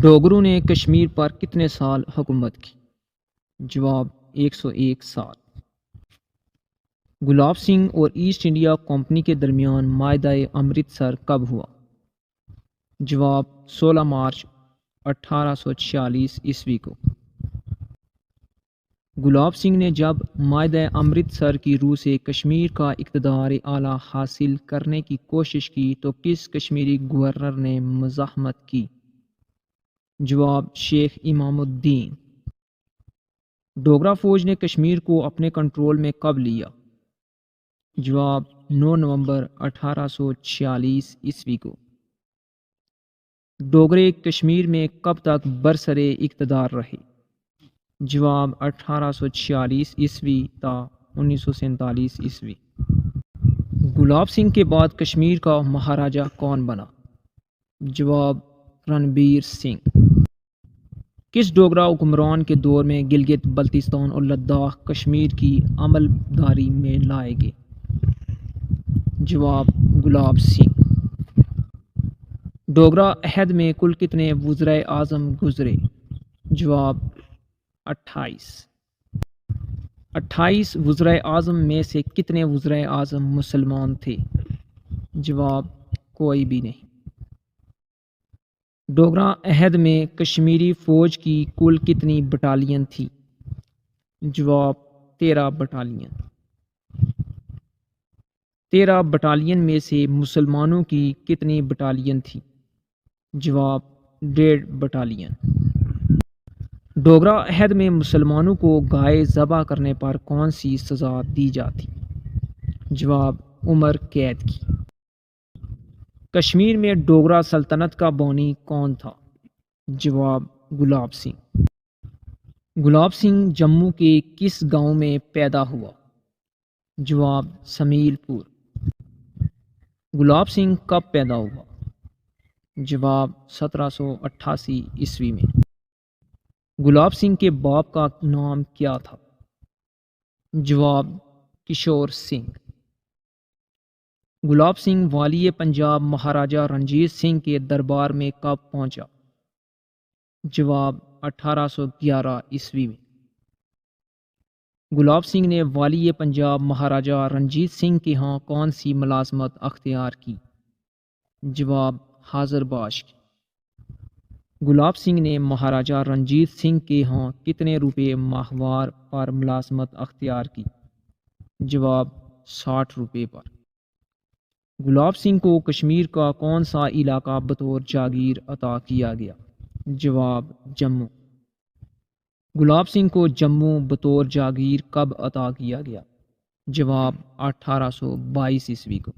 ڈوگروں نے کشمیر پر کتنے سال حکومت کی؟ جواب 101 سال۔ گلاب سنگھ اور ایسٹ انڈیا کمپنی کے درمیان معاہدہ امرتسر کب ہوا؟ جواب 16 مارچ 1846 عیسوی کو۔ گلاب سنگھ نے جب معاہدہ امرتسر کی روح سے کشمیر کا اقتدار اعلیٰ حاصل کرنے کی کوشش کی تو کس کشمیری گورنر نے مزاحمت کی؟ جواب شیخ امام الدین۔ ڈوگرا فوج نے کشمیر کو اپنے کنٹرول میں کب لیا؟ جواب 9 نومبر 1846 عیسوی کو۔ ڈوگرے کشمیر میں کب تک برسر اقتدار رہے؟ جواب 1846 عیسوی تا 1947 عیسوی۔ گلاب سنگھ کے بعد کشمیر کا مہاراجہ کون بنا؟ جواب رنبیر سنگھ۔ کس ڈوگرا حکمران کے دور میں گلگت بلتستان اور لداخ کشمیر کی عمل داری میں لائے گئے؟ جواب گلاب سنگھ۔ ڈوگرا عہد میں کل کتنے وزرائے اعظم گزرے؟ جواب 28۔ 28 وزرائے اعظم میں سے کتنے وزرائے اعظم مسلمان تھے؟ جواب کوئی بھی نہیں۔ ڈوگرا عہد میں کشمیری فوج کی کل کتنی بٹالین تھی؟ جواب 13 بٹالین۔ 13 بٹالین میں سے مسلمانوں کی کتنی بٹالین تھی؟ جواب 1.5 بٹالین۔ ڈوگرا عہد میں مسلمانوں کو گائے ذبح کرنے پر کون سی سزا دی جاتی؟ جواب عمر قید کی۔ کشمیر میں ڈوگرا سلطنت کا بانی کون تھا؟ جواب گلاب سنگھ۔ گلاب سنگھ جموں کے کس گاؤں میں پیدا ہوا؟ جواب سمیل پور۔ گلاب سنگھ کب پیدا ہوا؟ جواب 1788 عیسوی میں۔ گلاب سنگھ کے باپ کا نام کیا تھا؟ جواب کشور سنگھ۔ گلاب سنگھ والی پنجاب مہاراجہ رنجیت سنگھ کے دربار میں کب پہنچا؟ جواب 1811 عیسوی میں۔ گلاب سنگھ نے والی پنجاب مہاراجہ رنجیت سنگھ کے ہاں کون سی ملازمت اختیار کی؟ جواب حاضر باش کی۔ گلاب سنگھ نے مہاراجہ رنجیت سنگھ کے ہاں کتنے روپے ماہوار پر ملازمت اختیار کی؟ جواب 60 روپے پر۔ گلاب سنگھ کو کشمیر کا کون سا علاقہ بطور جاگیر عطا کیا گیا؟ جواب جموں۔ گلاب سنگھ کو جموں بطور جاگیر کب عطا کیا گیا؟ جواب 1822 عیسوی کو۔